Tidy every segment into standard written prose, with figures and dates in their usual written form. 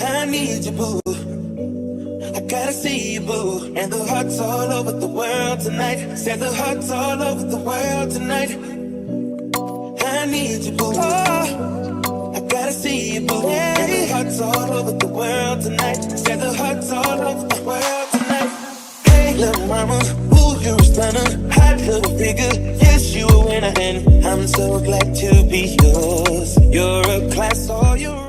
I need you, boo. I gotta see you, boo. And the hearts all over the world tonight. Said the hearts all over the world tonight. I need you, boo. Oh, I gotta see you, boo. And the hearts all over the world tonight. Said the hearts all over the world tonight. Hey, little mama, ooh, you're a stunner. Hot little figure, yes, you a winner. And I'm so glad to be yours. You're a class, all you're.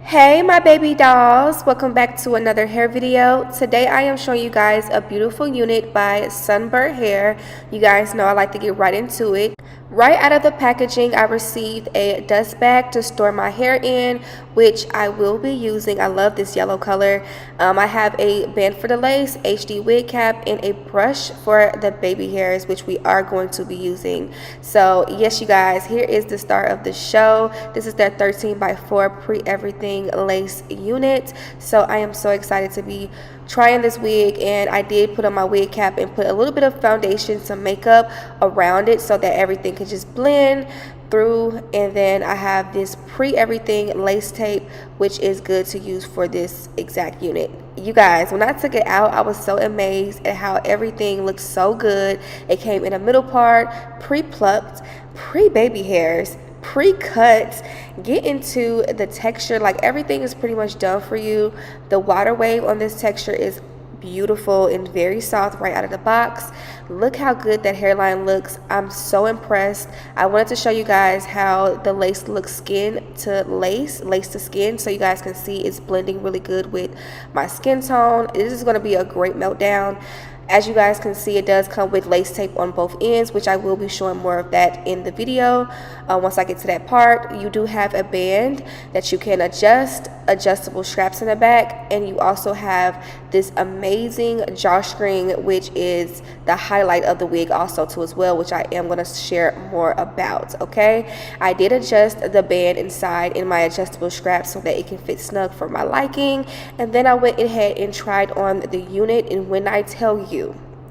Hey my baby dolls, welcome back to another hair video. Today I am showing you guys a beautiful unit by Sunber hair. You guys know I like to get right into it. Right out of the packaging, I received a dust bag to store my hair in, which I will be using. I love this yellow color. I have a band for the lace, HD wig cap, and a brush for the baby hairs, which we are going to be using. So yes, you guys, here is the start of the show. This is their 13x4 pre-everything lace unit. So I am so excited to be trying this wig, and I did put on my wig cap and put a little bit of foundation, some makeup around it so that everything could just blend through. And then I have this pre-everything lace tape, which is good to use for this exact unit. You guys, when I took it out, I was so amazed at how everything looked so good. It came in a middle part, pre-plucked, pre-baby hairs, pre-cut. Get into the texture, like everything is pretty much done for you. The water wave on this texture is beautiful and very soft right out of the box. Look how good that hairline looks. I'm so impressed. I wanted to show you guys how the lace looks skin to lace, lace to skin, so you guys can see it's blending really good with my skin tone. This is going to be a great meltdown. As you guys can see, it does come with lace tape on both ends, which I will be showing more of that in the video. Once I get to that part, you do have a band that you can adjust, adjustable straps in the back, and you also have this amazing drawstring, which is the highlight of the wig also too as well, which I am going to share more about. Okay, I did adjust the band inside in my adjustable straps so that it can fit snug for my liking, and then I went ahead and tried on the unit. And when I tell you,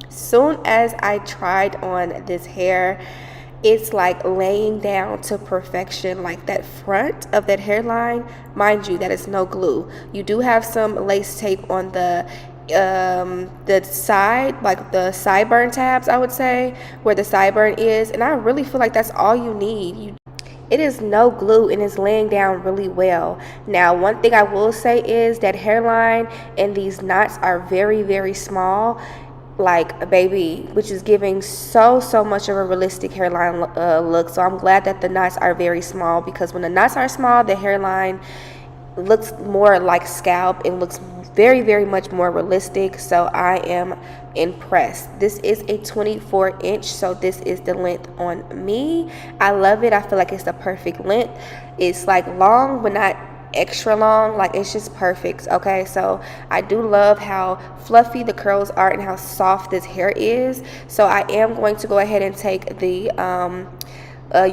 soon as I tried on this hair, it's like laying down to perfection. Like that front of that hairline, mind you, that is no glue. You do have some lace tape on the side, like the sideburn tabs, I would say, where the sideburn is, and I really feel like that's all you need. It is no glue and it's laying down really well. Now, one thing I will say is that hairline and these knots are very, very small, like a baby, which is giving so much of a realistic hairline look. So I'm glad that the knots are very small, because when the knots are small, the hairline looks more like scalp and looks very much more realistic. So I am impressed. This is a 24-inch, so this is the length on me. I love it. I feel like it's the perfect length. It's like long but not extra long, like it's just perfect. Okay, so I do love how fluffy the curls are and how soft this hair is. So I am going to go ahead and take the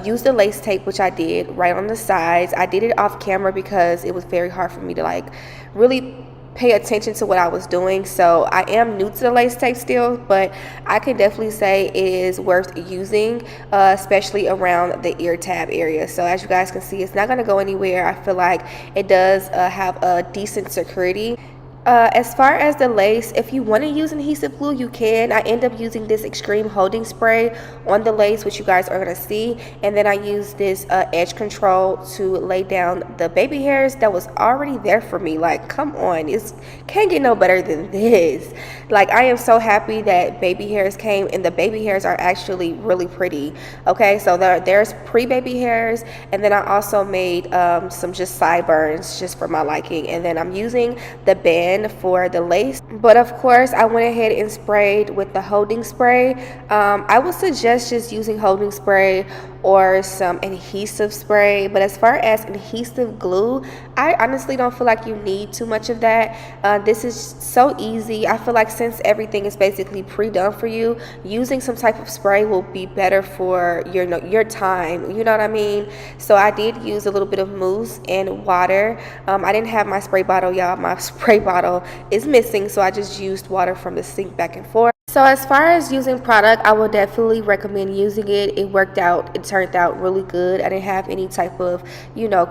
use the lace tape, which I did right on the sides. I did it off camera because it was very hard for me to like really pay attention to what I was doing. So I am new to the lace tape still, but I can definitely say it is worth using, especially around the ear tab area. So as you guys can see, it's not going to go anywhere. I feel like it does have a decent security. As far as the lace, if you want to use adhesive glue, you can. I end up using this extreme holding spray on the lace, which you guys are going to see, and then I use this edge control to lay down the baby hairs that was already there for me. Like, come on, it can't get no better than this. Like, I am so happy that baby hairs came, and the baby hairs are actually really pretty. Okay, so there's pre-baby hairs, and then I also made some just sideburns just for my liking, and then I'm using the band for the lace. But of course, I went ahead and sprayed with the holding spray. I would suggest just using holding spray or some adhesive spray, but as far as adhesive glue, I honestly don't feel like you need too much of that. This is so easy. I feel like since everything is basically pre-done for you, using some type of spray will be better for your time, you know what I mean? So I did use a little bit of mousse and water. I didn't have my spray bottle, y'all. My spray bottle is missing, so I just used water from the sink back and forth. So as far as using product, I would definitely recommend using it. It turned out really good. I didn't have any type of,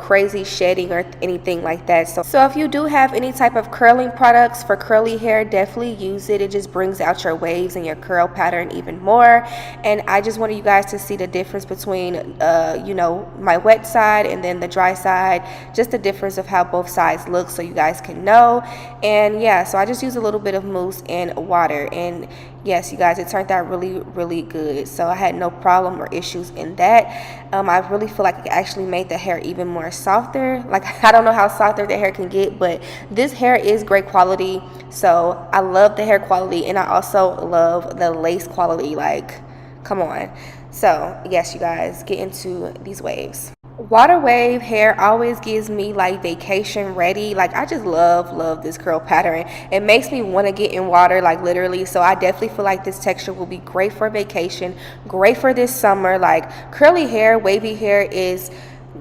crazy shedding or anything like that. So if you do have any type of curling products for curly hair, definitely use it. It just brings out your waves and your curl pattern even more. And I just wanted you guys to see the difference between, my wet side and then the dry side, just the difference of how both sides look so you guys can know. And yeah, so I just use a little bit of mousse and water, and yes, you guys, it turned out really, really good. So I had no problem or issues in that. I really feel like it actually made the hair even more softer. Like, I don't know how softer the hair can get, but this hair is great quality. So I love the hair quality, and I also love the lace quality. Like, come on. So yes, you guys, get into these waves. Water wave hair always gives me like vacation ready. Like, I just love this curl pattern. It makes me want to get in water, like literally. So I definitely feel like this texture will be great for vacation, great for this summer. Like, curly hair, wavy hair is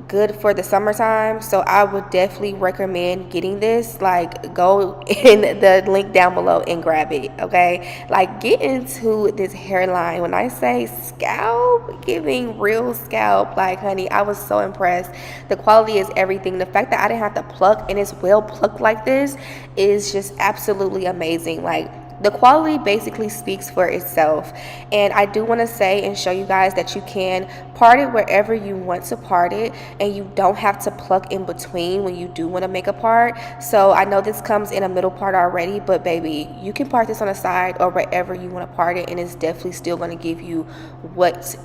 good for the summertime, so I would definitely recommend getting this. Like, go in the link down below and grab it, okay? Like, get into this hairline. When I say scalp, giving real scalp, like, honey, I was so impressed. The quality is everything. The fact that I didn't have to pluck and it's well plucked like this is just absolutely amazing. Like, the quality basically speaks for itself. And I do want to say and show you guys that you can part it wherever you want to part it, and you don't have to pluck in between when you do want to make a part. So I know this comes in a middle part already, but baby, you can part this on the side or wherever you want to part it, and it's definitely still going to give you what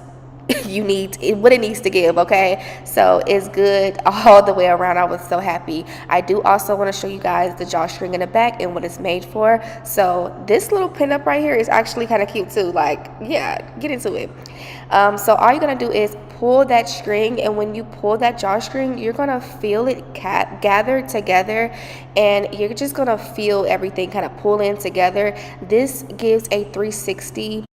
what it needs to give, okay? So it's good all the way around. I was so happy. I do also want to show you guys the drawstring in the back and what it's made for. So this little pinup right here is actually kind of cute too. Like, yeah, get into it. So all you're gonna do is pull that string, and when you pull that drawstring, you're gonna feel it gather together, and you're just gonna feel everything kind of pull in together. This gives a 360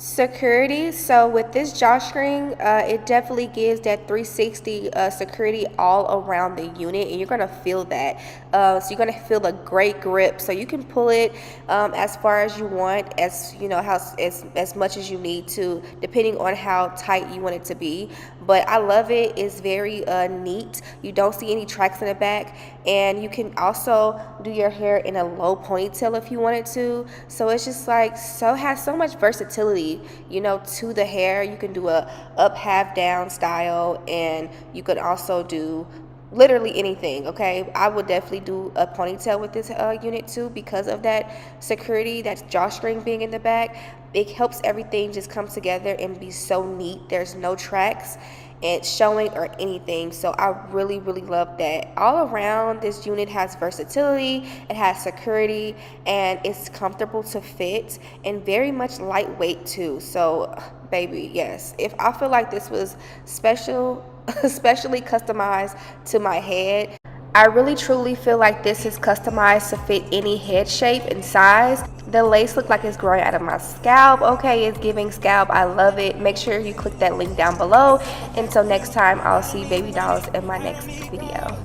security. So with this drawstring, it definitely gives that 360 security all around the unit, and you're gonna feel that. So you're gonna feel a great grip. So you can pull it as far as you want, as you know, as much as you need to, depending on how tight you want it to be. But I love it. It's very neat. You don't see any tracks in the back, and you can also do your hair in a low ponytail if you wanted to. So it's just like has so much versatility, to the hair. You can do a up, half, down style, and you could also do literally anything, okay? I would definitely do a ponytail with this unit too, because of that security, that drawstring being in the back. It helps everything just come together and be so neat. There's no tracks and showing or anything. So I really love that. All around, this unit has versatility, it has security, and it's comfortable to fit and very much lightweight too. So baby, yes, if I feel like this was especially customized to my head, I really truly feel like this is customized to fit any head shape and size. The lace looks like it's growing out of my scalp. Okay, it's giving scalp. I love it. Make sure you click that link down below. Until next time, I'll see baby dolls in my next video.